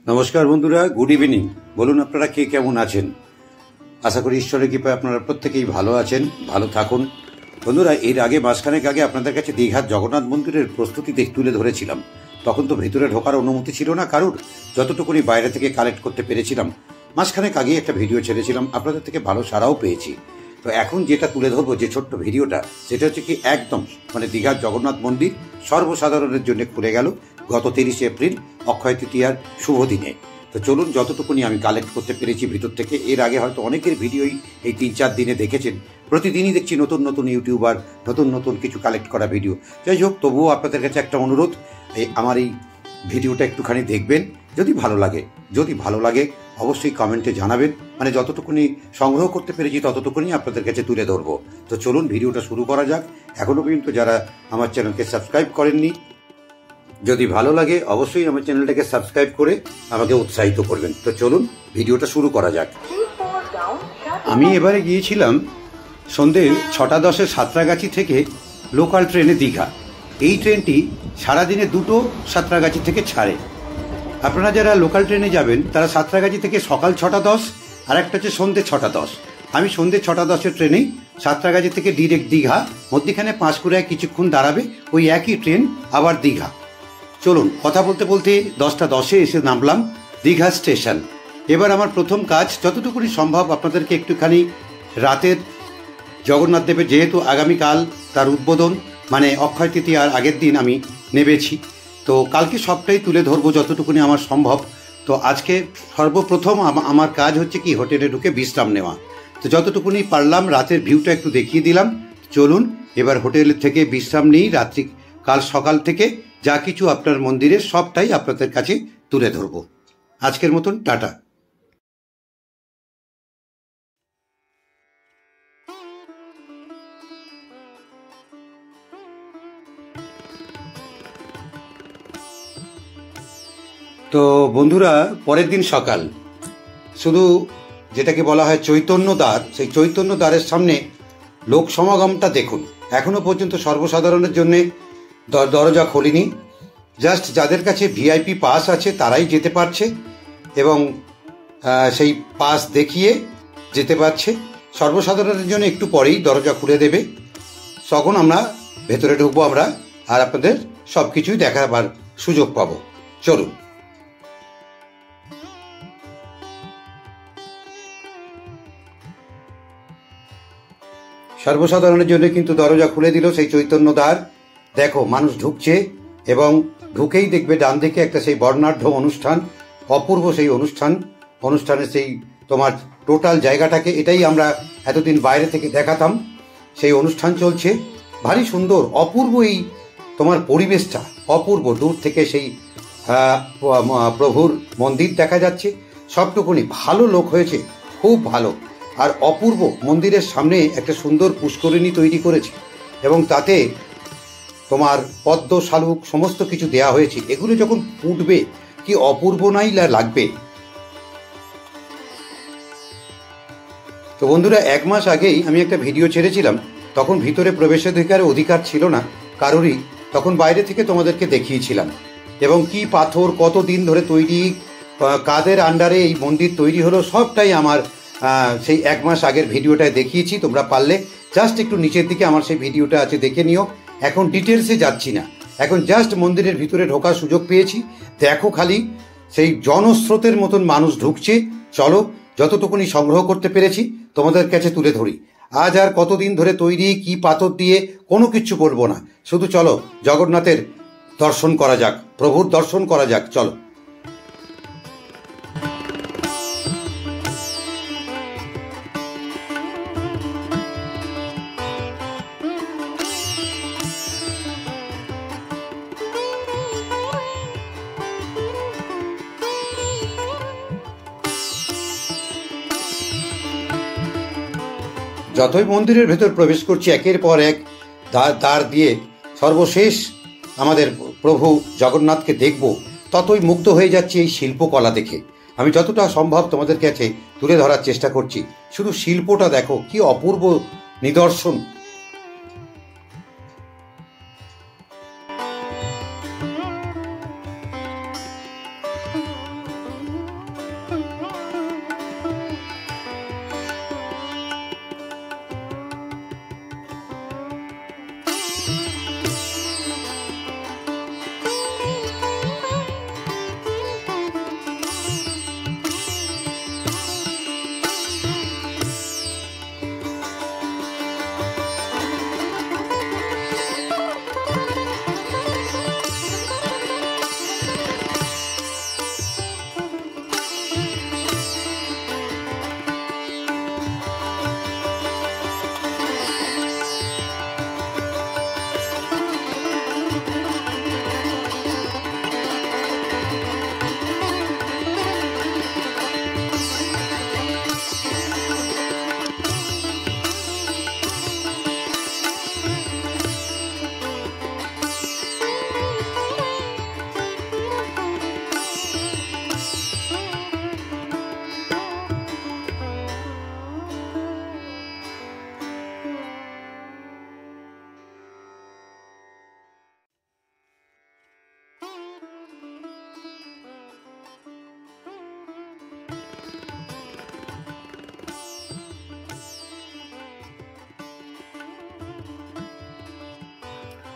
নমস্কার বন্ধুরা, good evening. বলুন আপনারা কে কেমন আছেন? আশা করি ঈশ্বরের কৃপায় আপনারা প্রত্যেকেই ভালো আছেন, ভালো থাকুন। বন্ধুরা, এর আগে মাসখানেক আগে আপনাদের কাছে দীঘার জগন্নাথ মন্দিরের প্রস্তুতি তুলে ধরেছিলাম। তখন তো ভেতরে ঢোকার অনুমতি ছিল না কারুর, যতটুকুনি বাইরে থেকে কালেক্ট করতে পেরেছিলাম। মাসখানেক আগে একটা ভিডিও ছেড়েছিলাম, আপনাদের থেকে ভালো সাড়াও পেয়েছি। তো এখন যেটা তুলে ধরবো, যে ছোট্ট ভিডিওটা, সেটা হচ্ছে কি একদম দীঘার জগন্নাথ মন্দির সর্বসাধারণের জন্য খুলে গেল গত 30 এপ্রিল অক্ষয় তৃতীয়ার শুভ দিনে। তো চলুন, যতটুকুনি আমি কালেক্ট করতে পেরেছি ভিতর থেকে। এর আগে হয়তো অনেকের ভিডিওই এই 3-4 দিনে দেখেছেন। প্রতিদিনই দেখছি নতুন নতুন ইউটিউবার নতুন নতুন কিছু কালেক্ট করা ভিডিও। যাই হোক, তবুও আপনাদের কাছে একটা অনুরোধ, আমার এই ভিডিওটা একটুখানি দেখবেন। যদি ভালো লাগে অবশ্যই কমেন্টে জানাবেন। যতটুকুনি সংগ্রহ করতে পেরেছি ততটুকুনি আপনাদের কাছে তুলে ধরবো। তো চলুন, ভিডিওটা শুরু করা যাক। এখনো পর্যন্ত যারা আমার চ্যানেলকে সাবস্ক্রাইব করেননি, যদি ভালো লাগে অবশ্যই আমার চ্যানেলটাকে সাবস্ক্রাইব করে আমাকে উৎসাহিত করবেন। তো চলুন, ভিডিওটা শুরু করা যাক। আমি এবারে গিয়েছিলাম সন্ধ্যে 6:10 সাঁতরাগাছি থেকে লোকাল ট্রেনে দীঘা। এই ট্রেনটি সারাদিনে দুটো সাঁতরাগাছি থেকে ছাড়ে। আপনারা যারা লোকাল ট্রেনে যাবেন তারা সাঁতরাগাছি থেকে সকাল 6:10, আর একটা হচ্ছে সন্ধ্যে 6:10। আমি সন্ধ্যে 6:10 ট্রেনেই সাঁতরাগাছি থেকে ডিরেক্ট দীঘা, মধ্যিখানে পাঁশকুড়ায় কিছুক্ষণ দাঁড়াবে, ওই একই ট্রেন আবার দীঘা। চলুন, কথা বলতে বলতে 10:10 এসে নামলাম দীঘা স্টেশন। এবার আমার প্রথম কাজ, যতটুকুনি সম্ভব আপনাদেরকে একটুখানি রাতের জগন্নাথ দেবের, যেহেতু আগামীকাল তার উদ্বোধন, অক্ষয় তৃতীয়ার আগের দিন আমি নেমেছি, তো কালকে সবটাই তুলে ধরবো যতটুকুনি আমার সম্ভব। তো আজকে সর্বপ্রথম আমার কাজ হচ্ছে কি হোটেলে ঢুকে বিশ্রাম নেওয়া। তো যতটুকুনি পারলাম রাতের ভিউটা একটু দেখিয়ে দিলাম। চলুন এবার হোটেল থেকে বিশ্রাম নিই। রাত্রি কাল সকাল থেকে যা কিছু আপনার মন্দিরের সবটাই আপনাদের কাছে তুলে ধরবো। আজকের মতন টাটা। তো বন্ধুরা, পরের দিন সকাল, শুধু যেটাকে বলা হয় চৈতন্য দ্বার, সেই চৈতন্য দ্বারের সামনে লোক সমাগমটা দেখুন। এখনো পর্যন্ত সর্বসাধারণের জন্য দরজা খোলেনি। জাস্ট যাদের কাছে ভিআইপি পাস আছে তারাই যেতে পারছে এবং সেই পাস দেখিয়ে যেতে পারছে। সর্বসাধারণের জন্য একটু পরেই দরজা খুলে দেবে, তখন আমরা ভেতরে ঢুকবো আমরা, আর আপনাদের সব কিছুই দেখাবার সুযোগ পাবো। চলুন। সর্বসাধারণের জন্য কিন্তু দরজা খুলে দিল সেই চৈতন্য দ্বার। দেখো, মানুষ ঢুকছে এবং ঢুকেই দেখবে ডান দিকে একটা সেই বর্ণাঢ্য অনুষ্ঠান, অপূর্ব সেই অনুষ্ঠানের সেই তোমার টোটাল জায়গাটাকে, এটাই আমরা এতদিন বাইরে থেকে দেখাতাম। সেই অনুষ্ঠান চলছে, ভারী সুন্দর অপূর্ব এই তোমার পরিবেশটা, অপূর্ব। দূর থেকে সেই প্রভুর মন্দির দেখা যাচ্ছে, সবটুকুনি ভালো লোক হয়েছে, খুব ভালো। আর অপূর্ব মন্দিরের সামনে একটা সুন্দর পুষ্করিণী তৈরি করেছে এবং তাতে তোমার পদ্ম শালুক সমস্ত কিছু দেয়া হয়েছে। এগুলো যখন ফুটবে কি অপূর্ব নাই লাগবে। তো বন্ধুরা, 1 মাস আগেই আমি একটা ভিডিও ছেড়েছিলাম, তখন ভিতরে প্রবেশাধিকারের অধিকার ছিল না কারোরই, তখন বাইরে থেকে তোমাদেরকে দেখিয়েছিলাম। এবং কি পাথর, কত দিন ধরে তৈরি, কাদের আন্ডারে এই মন্দির তৈরি হলো, সবটাই আমার সেই 1 মাস আগের ভিডিওটায় দেখিয়েছি। তোমরা পারলে জাস্ট একটু নিচের দিকে আমার সেই ভিডিওটা আছে, দেখে নিও। এখন ডিটেলসে যাচ্ছি না, এখন জাস্ট মন্দিরের ভিতরে ঢোকার সুযোগ পেয়েছি। দেখো খালি সেই জনস্রোতের মতন মানুষ ঢুকছে। চলো, যতটুকুনি সংগ্রহ করতে পেরেছি তোমাদের কাছে তুলে ধরি। আজ আর কতদিন ধরে তৈরি, কি পাথর দিয়ে, কোনো কিচ্ছু বলবো না, শুধু চলো জগন্নাথের দর্শন করা যাক, প্রভুর দর্শন করা যাক। চলো। যতই মন্দিরের ভেতর প্রবেশ করছি, একের পর এক দ্বার দিয়ে সর্বশেষ আমাদের প্রভু জগন্নাথকে দেখব, ততই মুগ্ধ হয়ে যাচ্ছি এই শিল্পকলা দেখে। আমি যতটা সম্ভব তোমাদের কাছে তুলে ধরার চেষ্টা করছি। শুধু শিল্পটা দেখো, কি অপূর্ব নিদর্শন।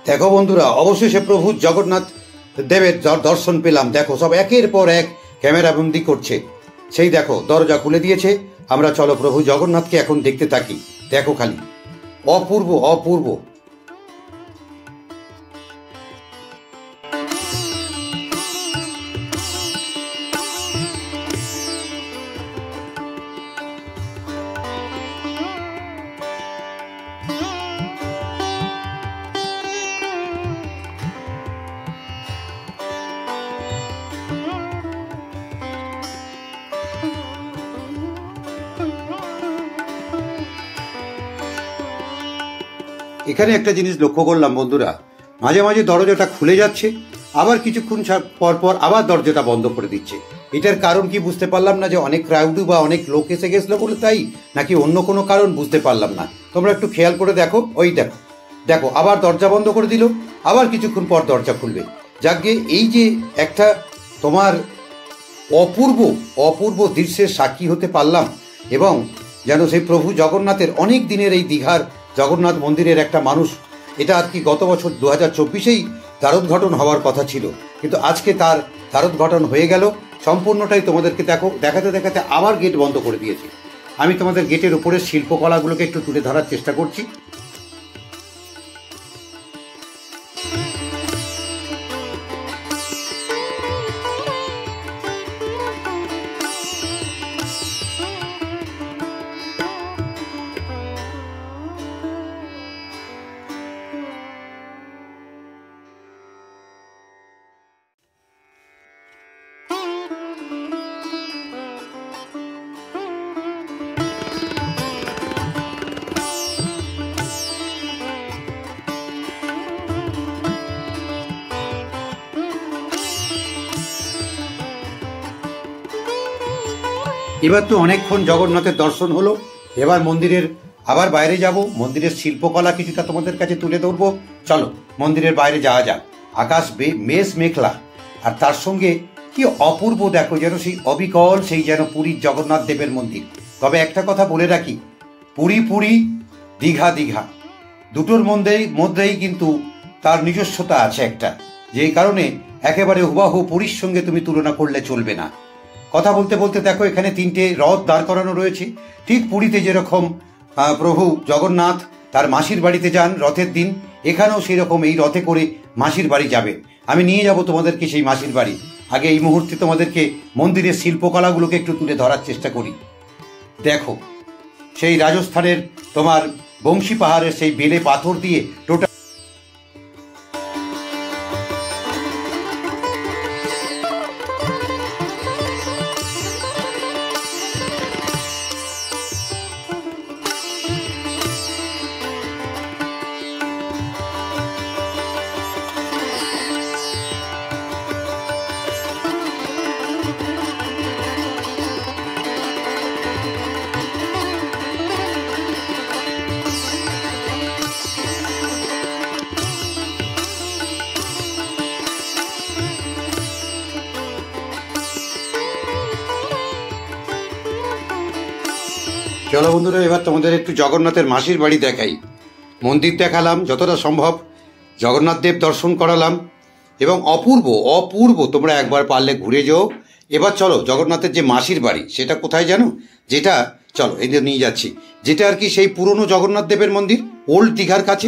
দেখো বন্ধুরা, অবশেষে প্রভু জগন্নাথ দেবের দর্শন পেলাম। দেখো সব একের পর এক ক্যামেরা বন্দি করছে। সেই দেখো দরজা খুলে দিয়েছে। আমরা চলো প্রভু জগন্নাথকে এখন দেখতে থাকি। দেখো খালি অপূর্ব অপূর্ব। এখানে একটা জিনিস লক্ষ্য করলাম বন্ধুরা, মাঝে মাঝে দরজাটা খুলে যাচ্ছে, আবার কিছুক্ষণ পর পর আবার দরজাটা বন্ধ করে দিচ্ছে। এটার কারণ কি বুঝতে পারলাম না, যে অনেক ক্রাউড বা অনেক লোক এসে গেছিলো বলে তাই, নাকি অন্য কোনো কারণ বুঝতে পারলাম না। তোমরা একটু খেয়াল করে দেখো, ওই দেখো দেখো আবার দরজা বন্ধ করে দিল, আবার কিছুক্ষণ পর দরজা খুলবে। যাকে এই যে একটা তোমার অপূর্ব অপূর্ব দৃশ্যের সাক্ষী হতে পারলাম, এবং যেন সেই প্রভু জগন্নাথের অনেক দিনের এই দীঘার জগন্নাথ মন্দিরের একটা মানুষ, এটা আর কি গত বছর 2024-এই দ্বারোদ্ঘাটন হওয়ার কথা ছিল, কিন্তু আজকে তার দ্বারোদ্ঘাটন হয়ে গেল। সম্পূর্ণটাই তোমাদেরকে দেখাতে দেখাতে আবার গেট বন্ধ করে দিয়েছে। আমি তোমাদের গেটের উপরের শিল্পকলাগুলোকে একটু তুলে ধরার চেষ্টা করছি। এবার তো অনেকক্ষণ জগন্নাথের দর্শন হলো, এবার মন্দিরের আবার বাইরে যাব, মন্দিরের শিল্পকলা কিছুটা তোমাদের কাছে তুলে ধরবো। চলো মন্দিরের বাইরে যাওয়া যাক। আকাশ বেশ মেঘলা, আর তার সঙ্গে কি অপূর্ব দেখো, যেন সেই অবিকল সেই যেন পুরীর জগন্নাথ দেবের মন্দির। তবে একটা কথা বলে রাখি, পুরী পুরী, দীঘা দীঘা, দুটোর মধ্যেই কিন্তু তার নিজস্বতা আছে একটা, যেই কারণে একেবারে হুবাহু পুরীর সঙ্গে তুমি তুলনা করলে চলবে না। কথা বলতে বলতে দেখো এখানে 3টে রথ দাঁড় করানো রয়েছে। ঠিক পুরীতে যেরকম প্রভু জগন্নাথ তার মাসির বাড়িতে যান রথের দিন, এখানেও সেই রকম এই রথে করে মাসির বাড়ি যাবেন। আমি নিয়ে যাব তোমাদেরকে সেই মাসির বাড়ি। আগে এই মুহূর্তে তোমাদেরকে মন্দিরের শিল্পকলাগুলোকে একটু তুলে ধরার চেষ্টা করি। দেখো সেই রাজস্থানের তোমার বংশী পাহাড়ের সেই বেলে পাথর দিয়ে টোটাল চলো বন্ধুরা, এবার তোমাদের একটু জগন্নাথের মাসির বাড়ি দেখাই। মন্দির দেখালাম যতটা সম্ভব, জগন্নাথ দেব দর্শন করালাম, এবং অপূর্ব অপূর্ব, তোমরা একবার পারলে ঘুরে যাও। এবার চলো জগন্নাথের যে মাসির বাড়ি, সেটা কোথায় জানো? যেটা চলো এই নিয়ে যাচ্ছি, যেটা আর কি সেই পুরনো জগন্নাথ দেবের মন্দির, ওল্ড দীঘার কাছে।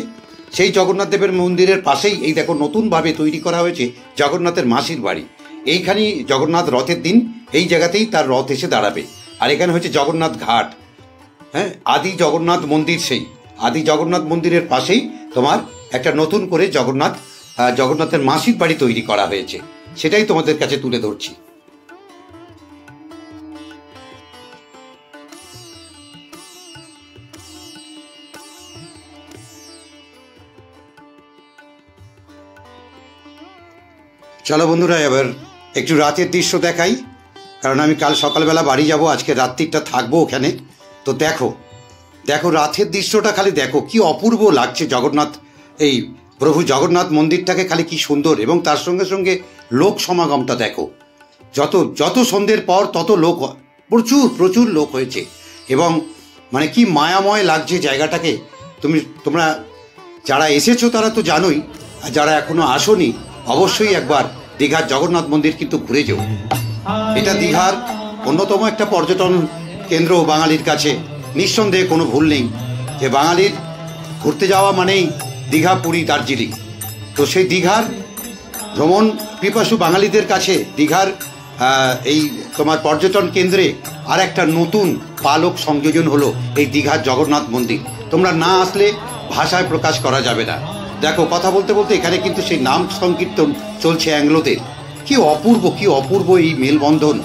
সেই জগন্নাথ দেবের মন্দিরের পাশেই এই দেখো নতুনভাবে তৈরি করা হয়েছে জগন্নাথের মাসির বাড়ি। এইখানেই জগন্নাথ রথের দিন এই জায়গাতেই তার রথ এসে দাঁড়াবে। আর এখানে হচ্ছে জগন্নাথ ঘাট। হ্যাঁ, আদি জগন্নাথ মন্দির, সেই আদি জগন্নাথ মন্দিরের পাশেই তোমার একটা নতুন করে জগন্নাথের মাসির বাড়ি তৈরি করা হয়েছে, সেটাই তোমাদের কাছে তুলে ধরছি। চলো বন্ধুরা, এবার একটু রাতের দৃশ্য দেখাই, কারণ আমি কাল সকালবেলা বাড়ি যাব, আজকে রাত্রিটা থাকবো ওখানে। তো দেখো দেখো রাতের দৃশ্যটা খালি দেখো, কি অপূর্ব লাগছে জগন্নাথ, এই প্রভু জগন্নাথ মন্দিরটাকে খালি কি সুন্দর, এবং তার সঙ্গে সঙ্গে লোক সমাগমটা দেখো। যত সন্ধ্যের পর তত লোক, প্রচুর প্রচুর লোক হয়েছে, এবং মানে কি মায়াময় লাগছে জায়গাটাকে। তোমরা যারা এসেছো তারা তো জানোই, যারা এখনো আসোনি অবশ্যই একবার দীঘার জগন্নাথ মন্দির কিন্তু ঘুরে যেও। এটা দীঘার অন্যতম একটা পর্যটন কেন্দ্র বাঙালির কাছে, নিঃসন্দেহে কোনো ভুল নেই যে বাঙালির ঘুরতে যাওয়া মানেই দীঘা, পুরী, দার্জিলিং। তো সেই দীঘার ভ্রমণ পিপাসু বাঙালিদের কাছে দীঘার এই তোমার পর্যটন কেন্দ্রে আর একটা নতুন পালক সংযোজন হলো এই দীঘার জগন্নাথ মন্দির। তোমরা না আসলে ভাষায় প্রকাশ করা যাবে না। দেখো, কথা বলতে বলতে এখানে কিন্তু সেই নাম সংকীর্তন চলছে অ্যাংলোদের। কি অপূর্ব, কি অপূর্ব এই মেলবন্ধন।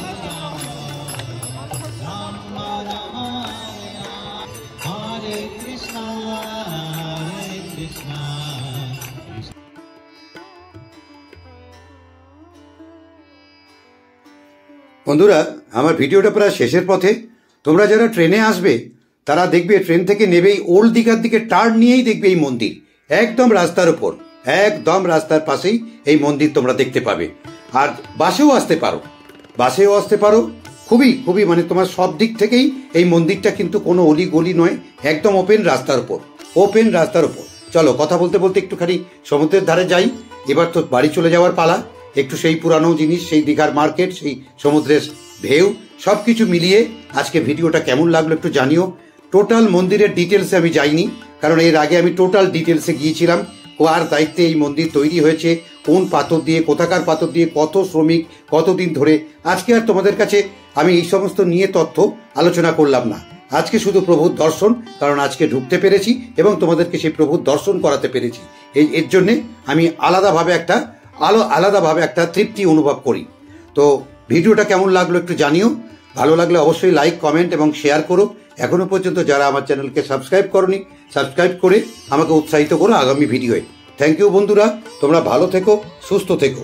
বন্ধুরা, আমার ভিডিওটা প্রায় শেষের পথে। তোমরা যারা ট্রেনে আসবে তারা দেখবে ট্রেন থেকে নেবেই ওল্ড দীঘার দিকে টার্ন নিয়েই দেখবে এই মন্দির, একদম রাস্তার উপর, একদম রাস্তার পাশেই এই মন্দির তোমরা দেখতে পাবে। আর বাসেও আসতে পারো, খুবই খুবই মানে তোমার সব দিক থেকেই এই মন্দিরটা কিন্তু কোনো অলি গলি নয়, একদম ওপেন রাস্তার উপর। চলো, কথা বলতে বলতে একটুখানি সমুদ্রের ধারে যাই। এবার তো বাড়ি চলে যাওয়ার পালা। একটু সেই পুরানো জিনিস, সেই দীঘার মার্কেট, সেই সমুদ্রের ঢেউ, সব কিছু মিলিয়ে আজকে ভিডিওটা কেমন লাগলো একটু জানিও। টোটাল মন্দিরের ডিটেলসে আমি যাইনি, কারণ এর আগে আমি টোটাল ডিটেলসে গিয়েছিলাম। কার দায়িত্বে এই মন্দির তৈরি হয়েছে, কোন পাথর দিয়ে, কোথাকার পাথর দিয়ে, কত শ্রমিক, কতদিন ধরে। আজকে আর তোমাদের কাছে আমি এই সমস্ত নিয়ে তথ্য আলোচনা করলাম না। আজকে শুধু প্রভুর দর্শন, কারণ আজকে ঢুকতে পেরেছি এবং তোমাদেরকে সেই প্রভুর দর্শন করাতে পেরেছি। এর জন্যে আমি আলাদাভাবে একটা তৃপ্তি অনুভব করি। তো ভিডিওটা কেমন লাগলো একটু জানিও। ভালো লাগলে অবশ্যই লাইক, কমেন্ট এবং শেয়ার করো। এখনো পর্যন্ত যারা আমার চ্যানেলকে সাবস্ক্রাইব করোনি, সাবস্ক্রাইব করে আমাকে উৎসাহিত করো আগামী ভিডিওয়ে। থ্যাংক ইউ বন্ধুরা, তোমরা ভালো থেকো, সুস্থ থেকো।